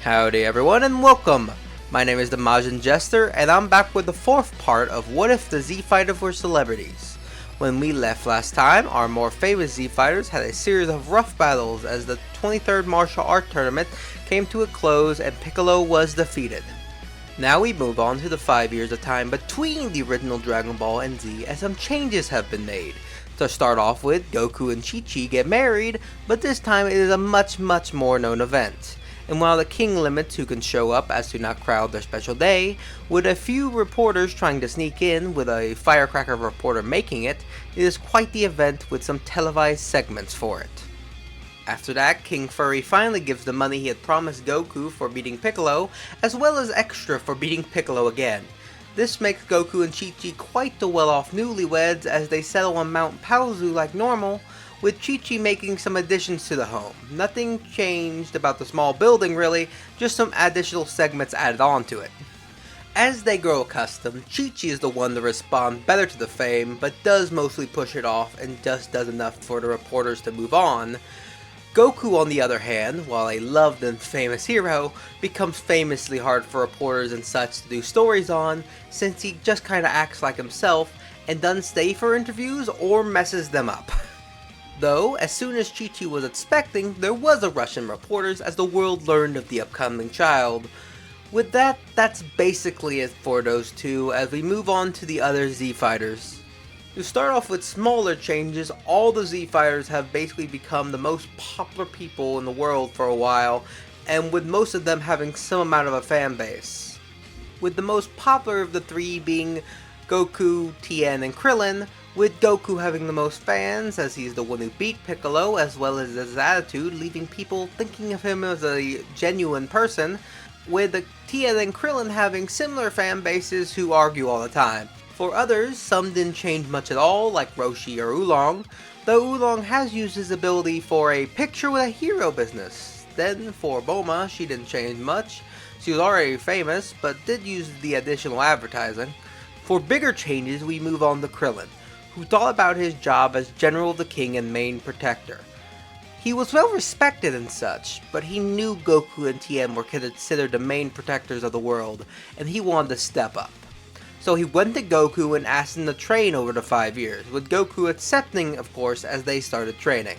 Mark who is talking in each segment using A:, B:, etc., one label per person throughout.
A: Howdy everyone and welcome! My name is the Majin Jester and I'm back with the fourth part of What If the Z-Fighters Were Celebrities. When we left last time, our more famous Z-Fighters had a series of rough battles as the 23rd Martial Art Tournament came to a close and Piccolo was defeated. Now we move on to the 5 years of time between the original Dragon Ball and Z as some changes have been made. To start off with, Goku and Chi-Chi get married, but this time it is a much more known event. And while the king limits who can show up as to not crowd their special day, with a few reporters trying to sneak in with a firecracker reporter making it, it is quite the event with some televised segments for it. After that, King Furry finally gives the money he had promised Goku for beating Piccolo, as well as extra for beating Piccolo again. This makes Goku and Chi-Chi quite the well-off newlyweds as they settle on Mount Paozu like normal, with Chi-Chi making some additions to the home. Nothing changed about the small building really, just some additional segments added on to it. As they grow accustomed, Chi-Chi is the one to respond better to the fame, but does mostly push it off and just does enough for the reporters to move on. Goku, on the other hand, while a loved and famous hero, becomes famously hard for reporters and such to do stories on, since he just kinda acts like himself and doesn't stay for interviews or messes them up. Though, as soon as Chi-Chi was expecting, there was a rush in reporters as the world learned of the upcoming child. With that, that's basically it for those two as we move on to the other Z-Fighters. To start off with smaller changes, all the Z-Fighters have basically become the most popular people in the world for a while, and with most of them having some amount of a fan base. With the most popular of the three being Goku, Tien, and Krillin, with Goku having the most fans as he's the one who beat Piccolo as well as his attitude, leaving people thinking of him as a genuine person, with the Tien and Krillin having similar fan bases who argue all the time. For others, some didn't change much at all, like Roshi or Oolong, though Oolong has used his ability for a picture with a hero business. Then for Bulma, she didn't change much. She was already famous, but did use the additional advertising. For bigger changes, we move on to Krillin, who thought about his job as General of the King and main protector. He was well respected and such, but he knew Goku and Tien were considered the main protectors of the world, and he wanted to step up. So he went to Goku and asked him to train over the 5 years, with Goku accepting, of course, as they started training.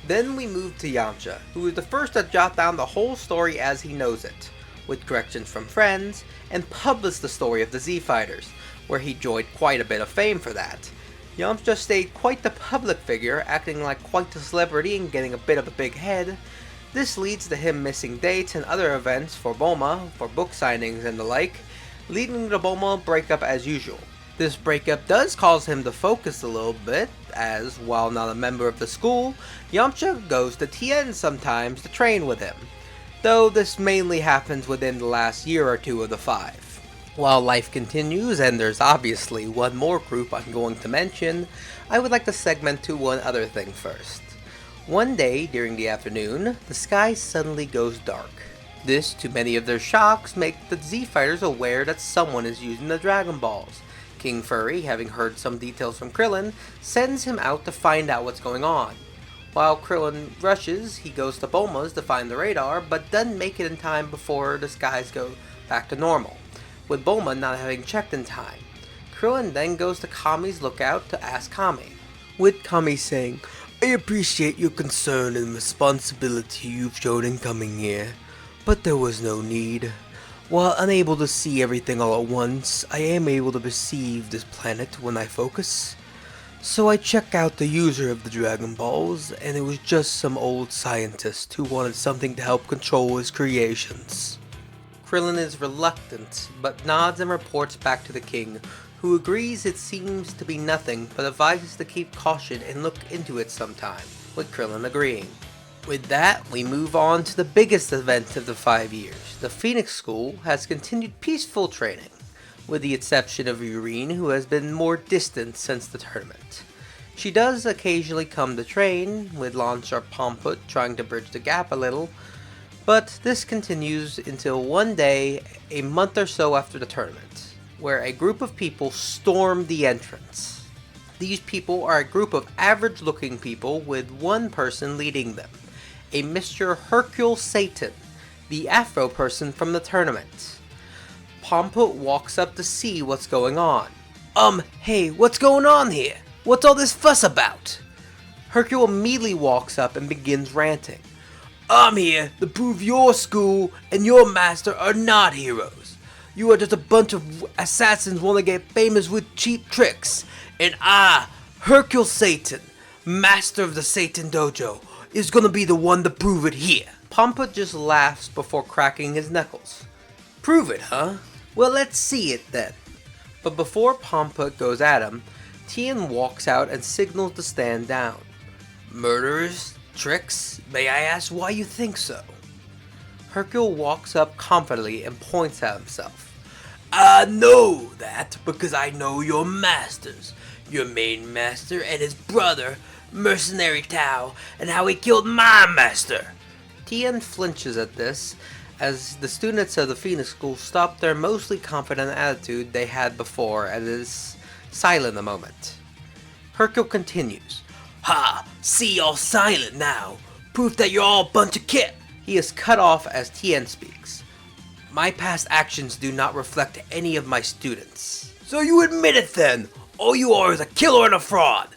A: Then we moved to Yamcha, who was the first to jot down the whole story as he knows it, with corrections from friends, and published the story of the Z-Fighters, where he enjoyed quite a bit of fame for that. Yamcha stayed quite the public figure, acting like quite a celebrity and getting a bit of a big head. This leads to him missing dates and other events for Bulma, for book signings and the like, leading to Bulma breakup as usual. This breakup does cause him to focus a little bit, as, while not a member of the school, Yamcha goes to Tien sometimes to train with him, though this mainly happens within the last year or two of the 5. While life continues, and there's obviously one more group I'm going to mention, I would like to segment to one other thing first. One day, during the afternoon, the sky suddenly goes dark. This, to many of their shocks, makes the Z-Fighters aware that someone is using the Dragon Balls. King Furry, having heard some details from Krillin, sends him out to find out what's going on. While Krillin rushes, he goes to Bulma's to find the radar, but doesn't make it in time before the skies go back to normal, with Bulma not having checked in time. Krillin then goes to Kami's lookout to ask Kami, with Kami saying, "I appreciate your concern and responsibility you've shown in coming here, but there was no need. While unable to see everything all at once, I am able to perceive this planet when I focus. So I check out the user of the Dragon Balls, and it was just some old scientist who wanted something to help control his creations." Krillin is reluctant, but nods and reports back to the king, who agrees it seems to be nothing, but advises to keep caution and look into it sometime, with Krillin agreeing. With that, we move on to the biggest event of the 5 years. The Phoenix School has continued peaceful training, with the exception of Yurine, who has been more distant since the tournament. She does occasionally come to train, with Launcher Pomput trying to bridge the gap a little, but this continues until one day, a month or so after the tournament, where a group of people storm the entrance. These people are a group of average-looking people with one person leading them, a Mr. Hercule Satan. the Afro person from the tournament. Pomput walks up to see what's going on. Hey, what's going on here? What's all this fuss about? Hercule immediately walks up and begins ranting. I'm here to prove your school and your master are not heroes. You are just a bunch of assassins want to get famous with cheap tricks. And I, Hercule Satan, master of the Satan Dojo, is gonna be the one to prove it here. Pomput just laughs before cracking his knuckles. Prove it, huh? Well, let's see it then. But before Pomput goes at him, Tien walks out and signals to stand down. Murderers? Tricks? May I ask why you think so? Hercule walks up confidently and points at himself. I know that because I know your masters. Your main master and his brother, Mercenary Tao, and how he killed my master. Tien flinches at this, as the students of the Phoenix School stop their mostly confident attitude they had before and is silent a moment. Hercule continues. Ha! See y'all silent now. Proof that you're all a bunch of kit. He is cut off as Tien speaks. My past actions do not reflect any of my students. So you admit it then. All you are is a killer and a fraud.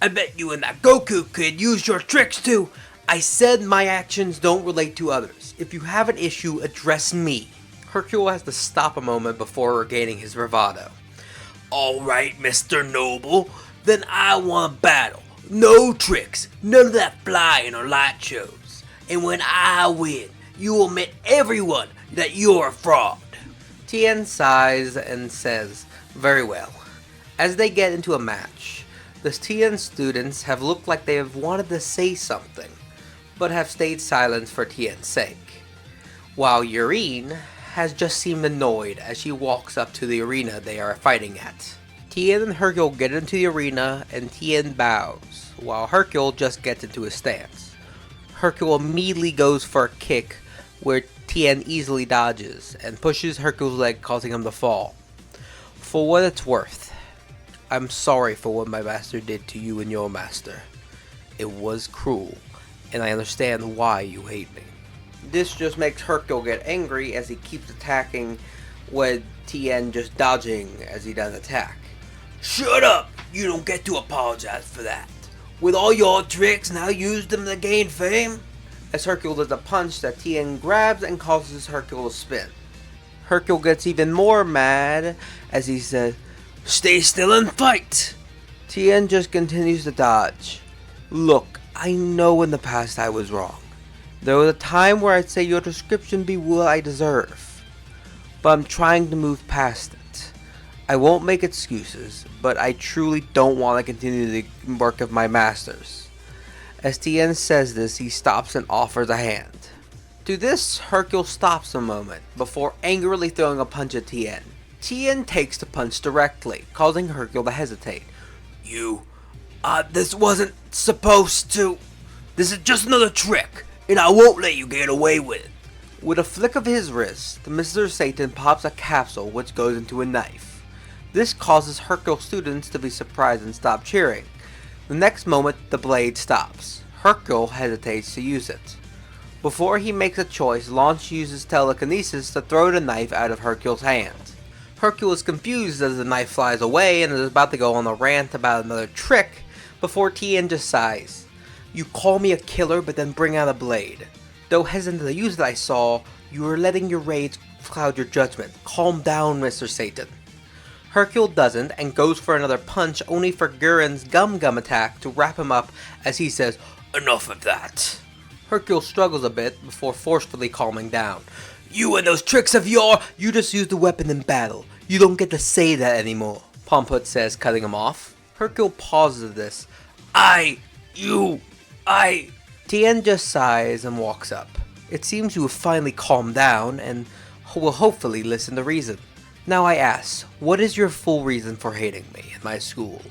A: I bet you and that Goku kid used your tricks too. I said my actions don't relate to others. If you have an issue, address me. Hercule has to stop a moment before regaining his bravado. Alright, Mr. Noble. Then I want a battle. No tricks. None of that flying or light shows. And when I win, you will admit everyone that you're a fraud. Tien sighs and says, very well. As they get into a match, the Tien students have looked like they have wanted to say something, but have stayed silent for Tien's sake. While Yurine has just seemed annoyed as she walks up to the arena they are fighting at. Tien and Hercule get into the arena and Tien bows, while Hercule just gets into his stance. Hercule immediately goes for a kick where Tien easily dodges and pushes Hercule's leg, causing him to fall. For what it's worth, I'm sorry for what my master did to you and your master. It was cruel, and I understand why you hate me. This just makes Hercule get angry as he keeps attacking with Tien just dodging as he does attack. Shut up! You don't get to apologize for that. With all your tricks, now use them to gain fame? As Hercule does a punch that Tien grabs and causes Hercule to spin. Hercule gets even more mad as he says, stay still and fight! Tien just continues to dodge. Look, I know in the past I was wrong. There was a time where I'd say your description be what I deserve. But I'm trying to move past it. I won't make excuses, but I truly don't want to continue the work of my masters. As Tien says this, he stops and offers a hand. To this, Hercule stops a moment before angrily throwing a punch at Tien. Tien takes the punch directly, causing Hercule to hesitate. This wasn't supposed to. This is just another trick, and I won't let you get away with it. With a flick of his wrist, Mr. Satan pops a capsule which goes into a knife. This causes Hercule students to be surprised and stop cheering. The next moment, the blade stops. Hercule hesitates to use it. Before he makes a choice, Launch uses telekinesis to throw the knife out of Hercule's hand. Hercule is confused as the knife flies away and is about to go on a rant about another trick before Tien just sighs. You call me a killer but then bring out a blade. Though hesitant to use it, I saw, you are letting your rage cloud your judgment. Calm down, Mr. Satan. Hercule doesn't and goes for another punch, only for Guren's Gum Gum attack to wrap him up as he says, enough of that. Hercule struggles a bit before forcefully calming down. You and those tricks of you just used the weapon in battle. You don't get to say that anymore, Pomput says, cutting him off. Hercule pauses at this. Tien just sighs and walks up. It seems you have finally calmed down and will hopefully listen to reason. Now I ask, what is your full reason for hating me and my school?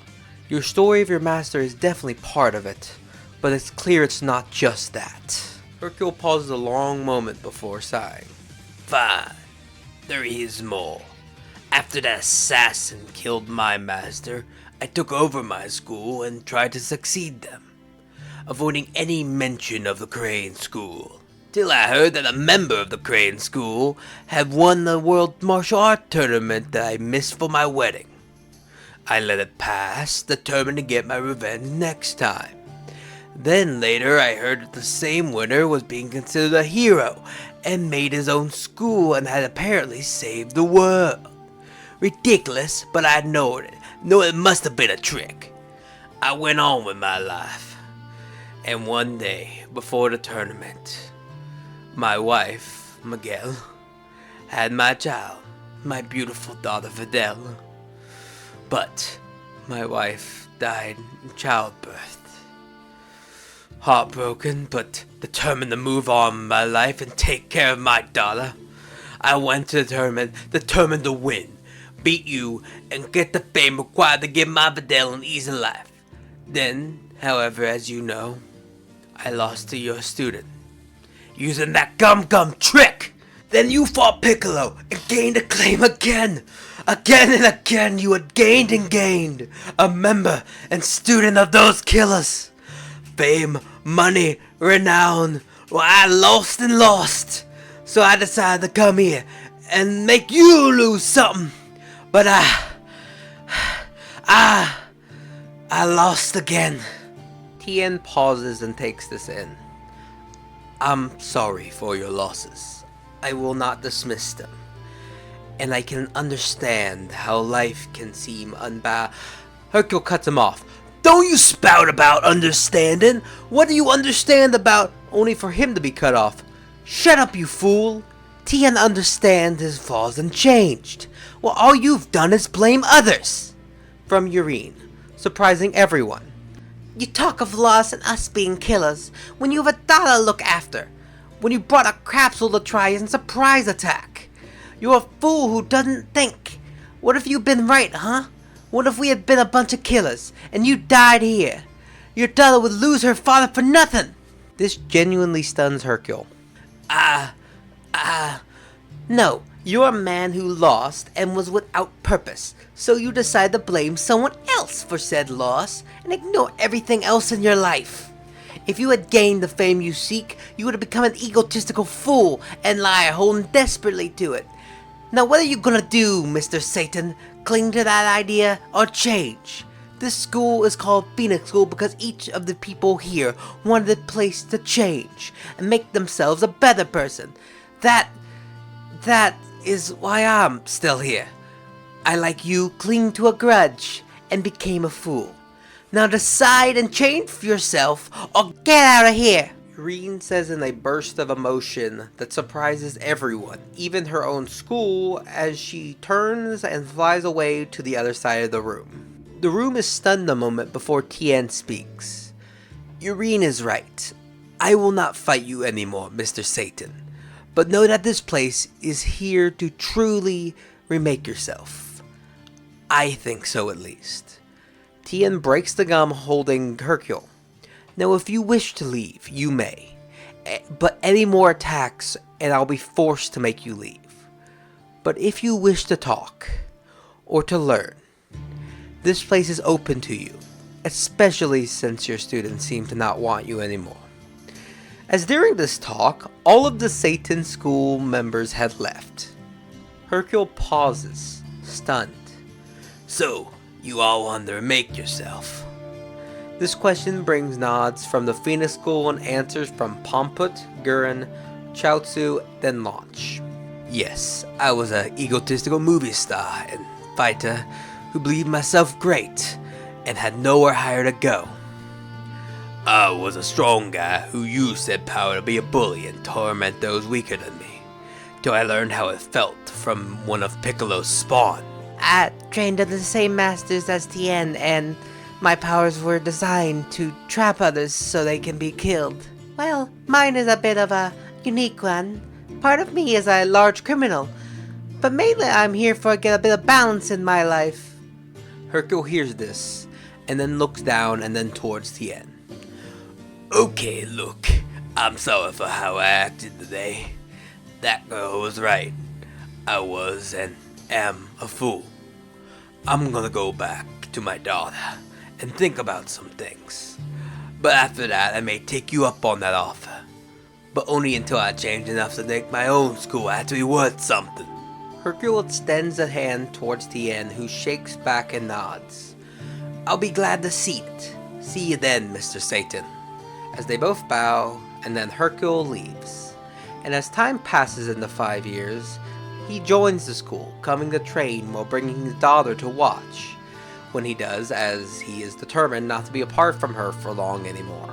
A: Your story of your master is definitely part of it, but it's clear it's not just that. Hercule pauses a long moment before sighing. Fine, there is more. After that assassin killed my master, I took over my school and tried to succeed them, avoiding any mention of the Crane School. till I heard that a member of the Crane School had won the World Martial Art Tournament that I missed for my wedding. I let it pass, determined to get my revenge next time. Then later I heard that the same winner was being considered a hero and made his own school and had apparently saved the world. Ridiculous, but I know it must have been a trick. I went on with my life. And one day, before the tournament, my wife, Miguel, had my child, my beautiful daughter Fidel. But my wife died in childbirth. Heartbroken, but determined to move on with my life and take care of my daughter, I went to the tournament, determined to win, beat you, and get the fame required to give my Fidel an easy life. Then, however, as you know, I lost to your student, using that gum trick. Then you fought Piccolo and gained acclaim again. Again and again you had gained and gained. A member and student of those killers. Fame, money, renown. Well, I lost and lost. So I decided to come here and make you lose something. But I lost again. Tien pauses and takes this in. I'm sorry for your losses. I will not dismiss them. And I can understand how life can seem unbalanced. Hercule cuts him off. Don't you spout about understanding. What do you understand about only for him to be cut off? Shut up, you fool. Tien understands his flaws and changed. Well, all you've done is blame others. From Urine, surprising everyone. You talk of loss and us being killers, when you have a daughter to look after. When you brought a capsule to try and surprise attack. You're a fool who doesn't think. What if you'd been right, huh? What if we had been a bunch of killers, and you died here? Your daughter would lose her father for nothing. This genuinely stuns Hercule. No. You're a man who lost and was without purpose, so you decide to blame someone else for said loss and ignore everything else in your life. If you had gained the fame you seek, you would have become an egotistical fool and liar holding desperately to it. Now what are you gonna do, Mr. Satan? Cling to that idea or change? This school is called Phoenix School because each of the people here wanted a place to change and make themselves a better person. That is why I'm still here. I, like you, cling to a grudge and became a fool. Now decide and change for yourself or get out of here. Irene says in a burst of emotion that surprises everyone, even her own school, as she turns and flies away to the other side of the room. The room is stunned a moment before Tien speaks. Irene is right. I will not fight you anymore, Mr. Satan. But know that this place is here to truly remake yourself. I think so, at least. Tien breaks the gum holding Hercule. Now if you wish to leave, you may. But any more attacks and I'll be forced to make you leave. But if you wish to talk, or to learn, this place is open to you. Especially since your students seem to not want you anymore. As during this talk, all of the Satan School members had left. Hercule pauses, stunned. So, you all want to remake yourself? This question brings nods from the Phoenix School and answers from Pomput, Gurren, Chaozu, then Launch. Yes, I was an egotistical movie star and fighter who believed myself great and had nowhere higher to go. I was a strong guy who used that power to be a bully and torment those weaker than me, till I learned how it felt from one of Piccolo's spawn. I trained under the same masters as Tien, and my powers were designed to trap others so they can be killed. Well, mine is a bit of a unique one. Part of me is a large criminal, but mainly I'm here to get a bit of balance in my life. Hercule hears this, and then looks down and then towards Tien. Okay, look, I'm sorry for how I acted today. That girl was right. I was and am a fool. I'm gonna go back to my daughter and think about some things. But after that, I may take you up on that offer. but only until I change enough to make my own school have to be worth something. Hercule extends a hand towards Tien, who shakes back and nods. I'll be glad to see it. See you then, Mr. Satan. As they both bow, and then Hercule leaves. And as time passes in the 5 years, he joins the school, coming to train while bringing his daughter to watch. When he does, as he is determined not to be apart from her for long anymore.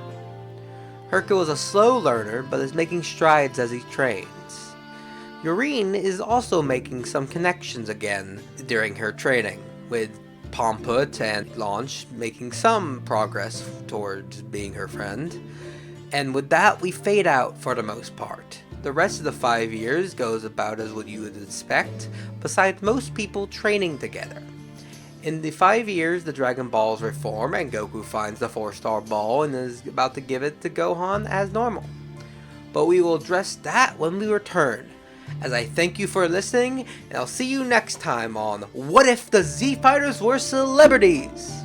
A: Hercule is a slow learner, but is making strides as he trains. Yorine is also making some connections again during her training, with Pomput and Launch making some progress towards being her friend. And with that, we fade out for the most part. The rest of the 5 years goes about as what you would expect, besides most people training together. In the 5 years, the Dragon Balls reform, and Goku finds the 4-star ball and is about to give it to Gohan as normal. But we will address that when we return, as I thank you for listening, and I'll see you next time on What If the Z Fighters Were Celebrities?